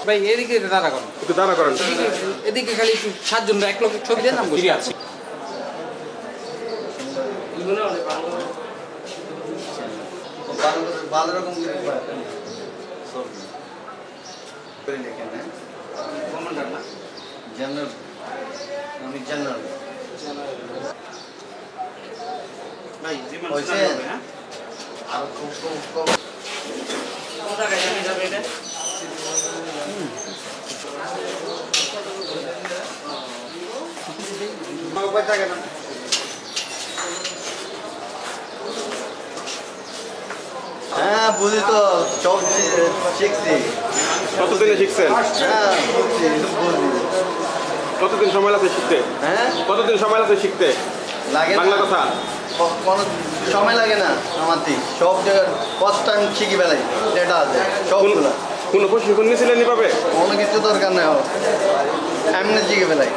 ভাই এদিকে দাঁড়া করেন, একটু দাঁড়া করেন। এদিকে খালি একটু 7 জন এক লোকের ছবি দেন, আমি বসে আছি। ভালো রকম কমান্ডার না জেনারেল, আমি জেনারেল ভাই জীবন হয়েছে। হবে না আর খুব কোন জায়গায় জানি যাবে এটা উপায় থাকে না। হ্যাঁ বুঝি তো, সব শিখছি। কতদিনে শিখছেন? হ্যাঁ বুঝছি, বুঝি। কতদিন সময় লাগছে শিখতে? হ্যাঁ কতদিন সময় লাগছে শিখতে লাগে না। বাংলা কথা? কোনো সময় লাগে না আমার ঠিক, সব জায়গায় ফার্স্ট টাইম শিখি বেলাই যেটা আছে সবগুলো। কোনো প্রশিক্ষণ নিয়েছিলেন এভাবে? কোনো কিছু দরকার নেই, এমনি শিখে বেলাই।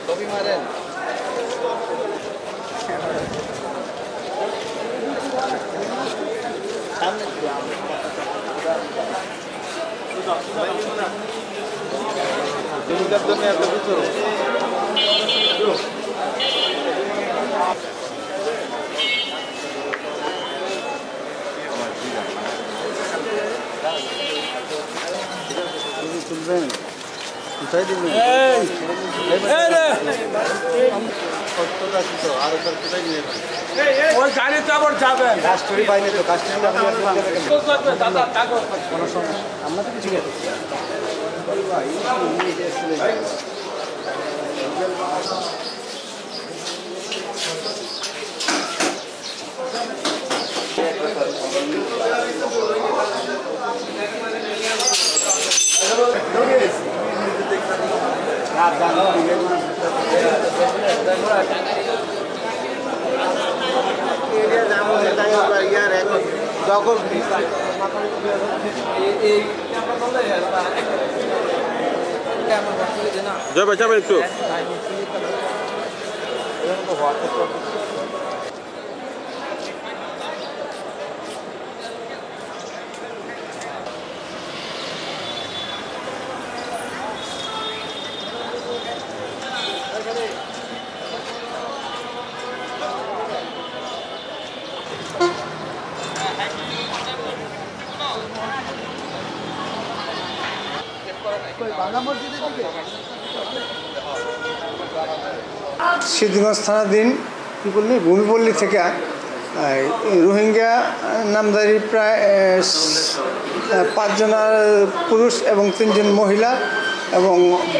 কপি মারেন তুলবেন, কোথায় দিবেন? আরো কোথায় নিয়ে ওই গাড়িতে আবার যাবেন কাস্টরি পাইনি তো, কাস্টরি কোনো সমস্যা আমরা তো কিছু গেছি যখন যাবে যাবে একটু সিদ্ধিগঞ্জ থানাধীন ভূমিপল্লী থেকে রোহিঙ্গা নামধারী প্রায় 5 জন পুরুষ এবং 3 জন মহিলা এবং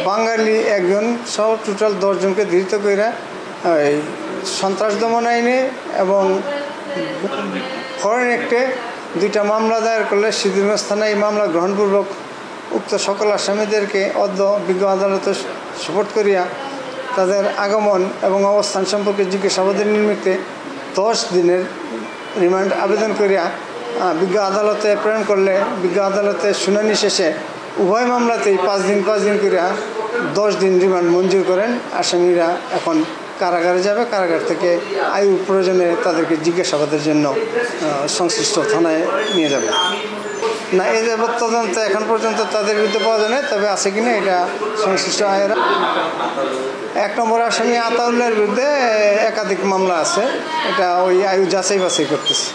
বাঙালি একজন সহ টোটাল 10 জনকে ধৃত করে সন্ত্রাস দমন আইনে এবং ফরেন অ্যাক্টে 2টা মামলা দায়ের করলে সিদ্ধিগঞ্জ থানায় এই মামলা গ্রহণপূর্বক উক্ত সকল আসামিদেরকে অদ্য বিজ্ঞ আদালতে সোপর্দ করিয়া তাদের আগমন এবং অবস্থান সম্পর্কে জিজ্ঞাসাবাদের নিমিত্তে 10 দিনের রিমান্ড আবেদন করিয়া বিজ্ঞ আদালতে প্রেরণ করলে বিজ্ঞ আদালতে শুনানি শেষে উভয় মামলাতেই 5 দিন করিয়া 10 দিন রিমান্ড মঞ্জুর করেন। আসামিরা এখন কারাগারে যাবে, কারাগার থেকে আইন প্রয়োজনে তাদেরকে জিজ্ঞাসাবাদের জন্য সংশ্লিষ্ট থানায় নিয়ে যাবে। না এই যাবৎ তদন্ত এখন পর্যন্ত তাদের বিরুদ্ধে পাওয়া যায় না, তবে আছে কিনা এটা সংশ্লিষ্ট আয়েরা। 1 নম্বর আসামি আতাউল্লাহর বিরুদ্ধে একাধিক মামলা আছে, এটা ওই আয়ু যাচাই বাছাই করতেছে।